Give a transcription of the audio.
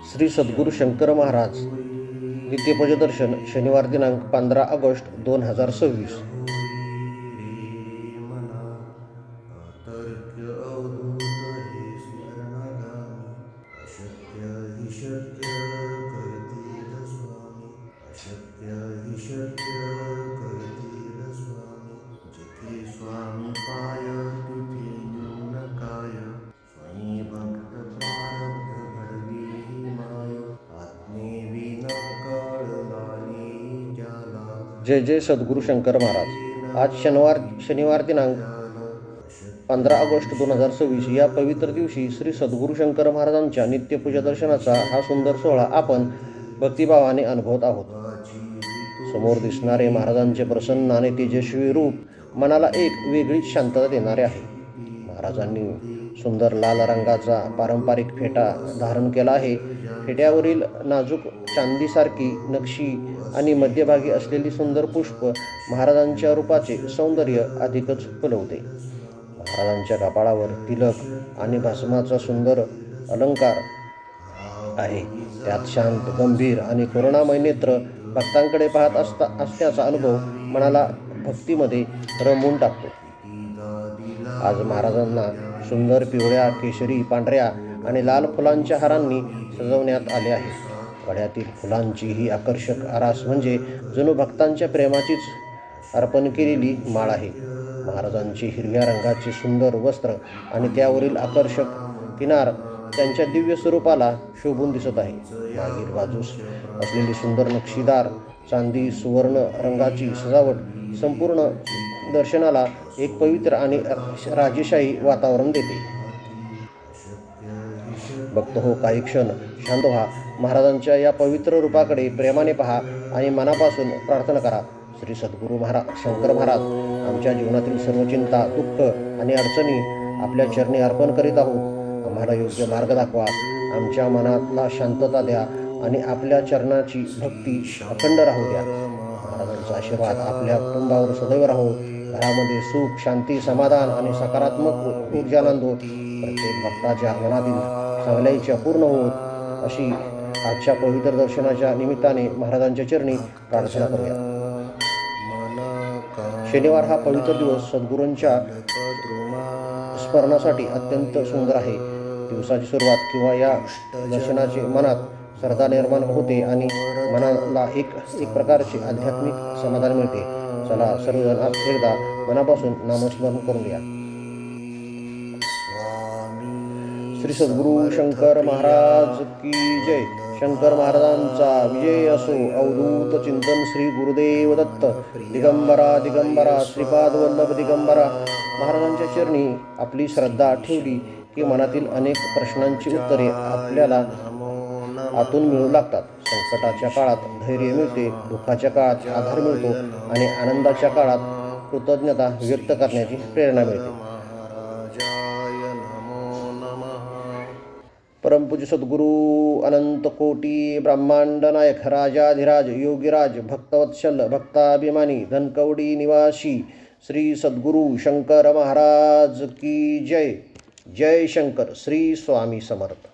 श्री सद्गुरू शंकर महाराज नित्यपूजा दर्शन शनिवार दिनांक 15 ऑगस्ट 2026। जय जय सद्गुरू शंकर महाराज। आज शनिवार दिनांक 15 ऑगस्ट 2026 या पवित्र दिवशी श्री सद्गुरू शंकर महाराजांच्या नित्यपूजा दर्शनाचा हा सुंदर सोहळा आपण भक्तिभावाने अनुभवत आहोत। समोर दिसणारे महाराजांचे प्रसन्न आणि तेजस्वी रूप मनाला एक वेगळीच शांतता देणारे आहे। महाराजांनी सुंदर लाल रंगाचा पारंपरिक फेटा धारण केला आहे। फेट्यावरील नाजूक चांदीसारखी नक्षी आणि मध्यभागी असलेली सुंदर पुष्प महाराजांच्या रूपाचे सौंदर्य अधिकच फुलवते। महाराजांच्या कपाळावर तिलक आणि भस्माचा सुंदर अलंकार आहे। त्यात शांत, गंभीर आणि करुणामय नेत्र भक्तांकडे पाहत असण्याचा अनुभव मनाला भक्तीमध्ये रमवून टाकतो। आज महाराजांना सुंदर पिवळ्या, केशरी, पांढऱ्या आणि लाल फुलांच्या हारांनी सजवण्यात आले आहे। गळ्यातील फुलांची ही आकर्षक आरास म्हणजे जणू भक्तांच्या प्रेमाचीच अर्पण केलेली माळ आहे। महाराजांची हिरव्या रंगाचे सुंदर वस्त्र आणि त्यावरील आकर्षक किनार त्यांच्या दिव्य स्वरूपाला शोभून दिसत आहे। मागील बाजूस असलेली सुंदर नक्षीदार चांदी सुवर्ण रंगाची सजावट संपूर्ण दर्शनाला एक पवित्र आणि राजेशाही वातावरण देते। भक्त हो, काही क्षण शांत व्हा, महाराजांच्या या पवित्र रूपाकडे प्रेमाने पहा आणि मनापासून प्रार्थना करा। श्री सद्गुरू शंकर महाराज, आमच्या जीवनातील सर्व चिंता, दुःख आणि अडचणी आपल्या चरणी अर्पण करीत आहोत। आम्हाला योग्य मार्ग दाखवा, आमच्या मनातला शांतता द्या आणि आपल्या चरणाची भक्ती अखंड राहू द्या। महाराजांचा आशीर्वाद आपल्या कुटुंबावर सदैव राहो। घरामध्ये सुख, शांती, समाधान आणि सकारात्मक ऊर्जा नांदो। प्रत्येक भक्ताच्या मनातील चांगल्याच्या पूर्ण होत अशी आजच्या पवित्र दर्शनाच्या निमित्ताने महाराजांच्या चरणी प्रार्थना करूया। शनिवार हा पवित्र दिवस सद्गुरूंच्या स्मरणासाठी अत्यंत सुंदर आहे। दिवसाची सुरुवात किंवा या दर्शनाची मनात श्रद्धा निर्माण होते आणि मनाला एक प्रकारचे आध्यात्मिक समाधान मिळते। चला सर्वजण एकदा मनापासून नामस्मरण करूया। श्री सद्गुरू शंकर महाराज की जय। शंकर महाराजांचा विजय असो। अवधूत चिंतन श्री गुरुदेव दत्त। दिगंबरा दिगंबरा श्रीपाद वल्लभ दिगंबरा। महाराजांच्या चरणी आपली श्रद्धा ठेवली की मनातील अनेक प्रश्नांची उत्तरे आपल्याला आतून मिळू लागतात। संकटाच्या काळात धैर्य मिळते, दुःखाच्या काळात आधार मिळतो आणि आनंदाच्या काळात कृतज्ञता व्यक्त करण्याची प्रेरणा मिळते। परमपूज्य सद्गुरू अनंत कोटी ब्रह्मांड नायक राजाधिराज योगीराज भक्तवत्सल भक्ताभिमानी धनकवडी निवासी श्री सद्गुरू शंकर महाराज की जय। जय शंकर। श्री स्वामी समर्थ।